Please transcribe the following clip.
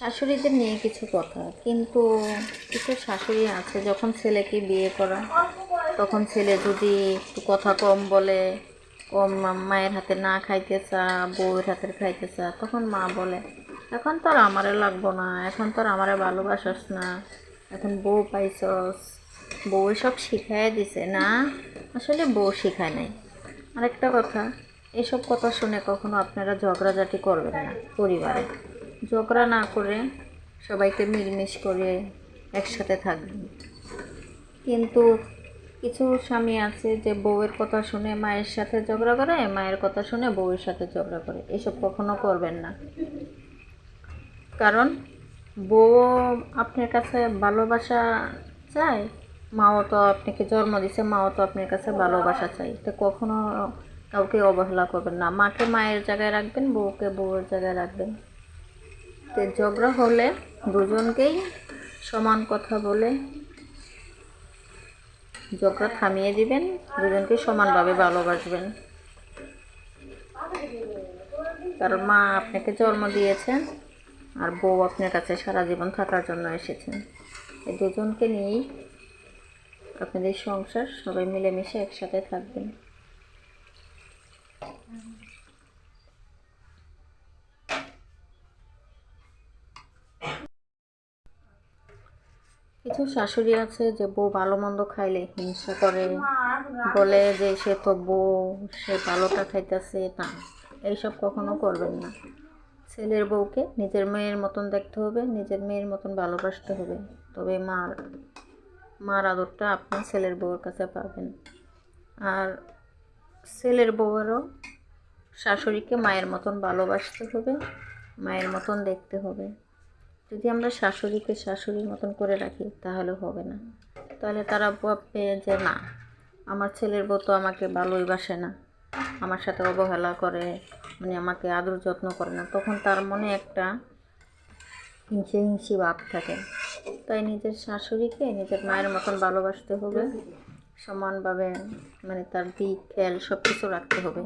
শাশুড়িদের নিয়ে কিছু কথা, কিন্তু কিছু শাশুড়ি আছে যখন ছেলেকে বিয়ে করা তখন ছেলে যদি একটু কথা কম বলে, কম মায়ের হাতে না খাইতে চা, বউয়ের হাতের খাইতে চা, তখন মা বলে এখন তো আর আমারে লাগবো না, এখন তো আর আমারে ভালোবাসস না, এখন বউ পাইছস, বউ সব শিখাই দিছে না। আসলে বউ শিখায় নাই। আরেকটা কথা, এসব কথা শুনে কখনো আপনারা ঝগড়াঝাটি করবেন না পরিবারে। ঝগড়া না করে সবাইকে মিলমিশ করে একসাথে থাকবেন। কিন্তু কিছু স্বামী আছে যে বউয়ের কথা শুনে মায়ের সাথে ঝগড়া করে, মায়ের কথা শুনে বউয়ের সাথে ঝগড়া করে। এসব কখনো করবেন না। কারণ বউ আপনার কাছে ভালোবাসা চায়, মাও তো আপনাকে জন্ম দিছে, মাও তো আপনার কাছে ভালোবাসা চাই। তো কখনো কাউকে অবহেলা করবেন না। মাকে মায়ের জায়গায় রাখবেন, বউকে বউয়ের জায়গায় রাখবেন। তো ঝগড়া হলে দুজনকেই সমান কথা বলে ঝগড়া থামিয়ে দিবেন, দুজনকে সমানভাবে ভালোবাসবেন। কারণ মা আপনাকে জন্ম দিয়েছেন আর বউ আপনার কাছে সারা জীবন থাকার জন্য এসেছেন। এই দুজনকে নিয়েই আপনাদের সংসার, সবাই মিলেমিশে একসাথে থাকবেন। কিছু শাশুড়ি আছে যে বউ ভালো মন্দ খাইলে হিংসা করে, বলে যে সে তো বউ, সে ভালোটা খাইতেছে না। এইসব কখনো করবেন না। ছেলের বউকে নিজের মেয়ের মতন দেখতে হবে, নিজের মেয়ের মতন ভালোবাসতে হবে, তবে মার মার আদরটা আপনি ছেলের বউয়ের কাছে পাবেন। আর ছেলের বউয়েরও শাশুড়িকে মায়ের মতন ভালোবাসতে হবে, মায়ের মতন দেখতে হবে। যদি আমরা শাশুড়িকে শাশুড়ির মতন করে রাখি তাহলে হবে না। তাহলে তারা ভাববে যে না, আমার ছেলের বউ তো আমাকে ভালোই বাসে না, আমার সাথে অবহেলা করে, মানে আমাকে আদর যত্ন করে না। তখন তার মনে একটা হিংসে হিংসি ভাব থাকে। তাই নিজের শাশুড়িকে নিজের মায়ের মতন ভালোবাসতে হবে, সমানভাবে, মানে তার দিক খেয়াল সব কিছু রাখতে হবে।